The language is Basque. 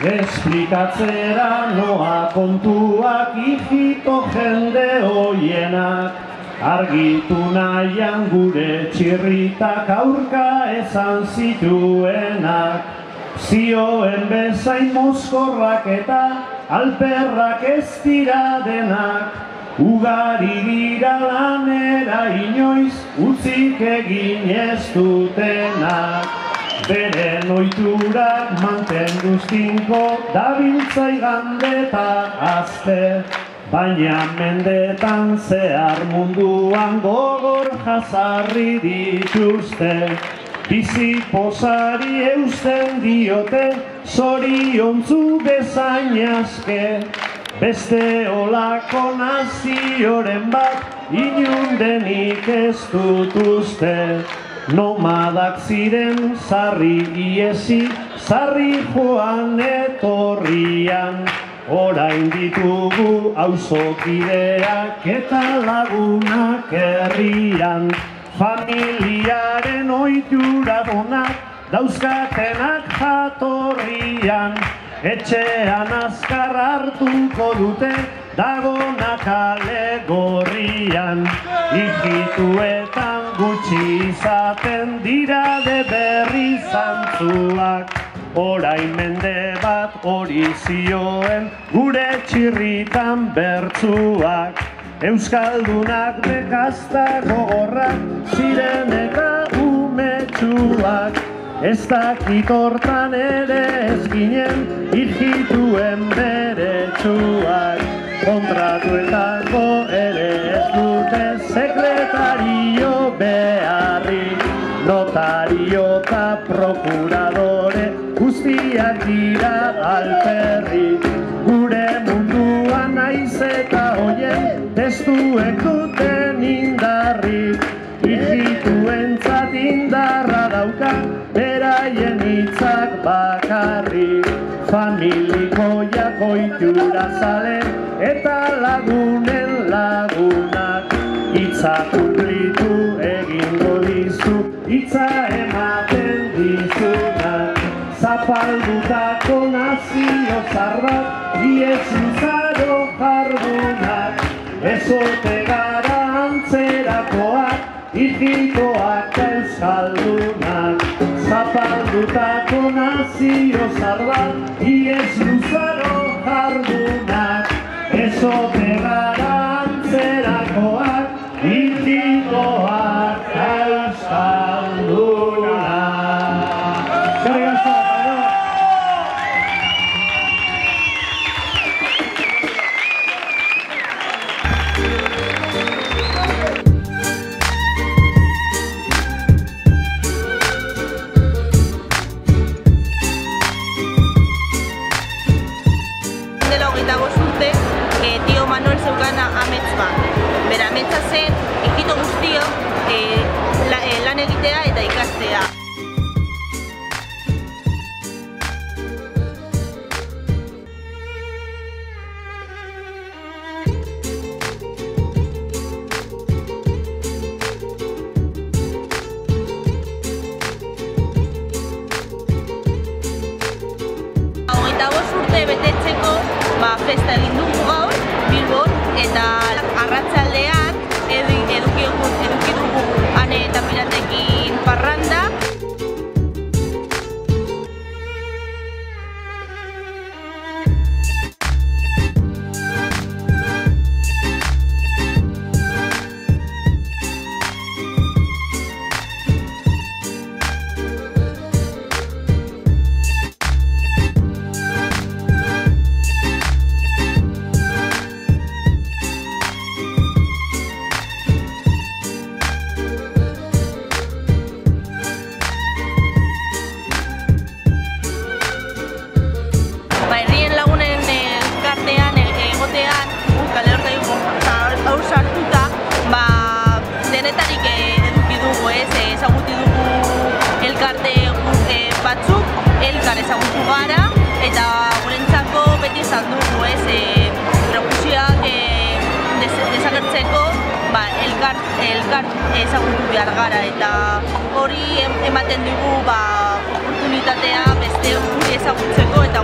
esplikatzera noa kontuak hijito jende hoienak, argitu nahian gure txirritak aurka esan zituenak, zioen bezain mozkorrak eta alperrak ez dira denak, ugari gira lanera inoiz utzik egin ez dutenak. Beren ohiturak mantenduz tinko dabiltza igande eta aste, baina mendetan zehar munduan gogor jazarri dituzte. Bizi posari eusten diote zoriontzu bezain aske, beste olako nazioren bat inundenik ez dutuzte. Nomadak ziren sarri iesi, sarri joan etorrian, orain ditugu auzokideak eta lagunak herrian. Familiaren ohitura onak dauzkatenak jatorrian, etxean azkar hartuko dute dagonak kale gorrian. Ijituetan gutxi izaten dira de berri zantzuak, orain mende bat hori zioen gure txirritan bertsuak. Euskaldunak bekazta gogorrak ziren eta umetsuak, ez dakit hortan ere ez ginen ijituen bere txuak. Kontratuetako ere ez dute sekretario beharrik, notario eta prokuradore guztiak dira alperrik. Gure munduan naiz eta hoien testuek duten indarrik, ijituentzat indarra dauka beraien hitzak bakarrik. Familikoiak ohitura zale eta lagunen lagunak, hitza kumplitu egingo dizu, hitza ematen dizunak. Zapaldutako nazio zarrak, iez luzaro jardunak, ezote gara antzerakoak, ijitoak euskaldunak. Zapaldutako nazio zarrak, iez luzaro jardunak, ezote gara antzerakoak, ijitoak euskaldunak. Tio Manuel zeukana amets bat. Bera ametsa zen, ijito guztio lan egitea eta ikastea. Betetzeko festa egin dugu gaur Bilbon, eta arratsaldean eduki dugu Ane eta Piratekin parranda. Herrien lagunen elkartean egotean, Kale Horta haur sartuta, denetarik eduki dugu, ezagutu dugu elkarte batzuk, elkar ezagutu gara, eta gurentzako beti izan dugu, prejuizioak desagertzeko, elkar ezagutu behar gara, eta hori ematen dugu oportunitatea beste guri ezagutzeko eta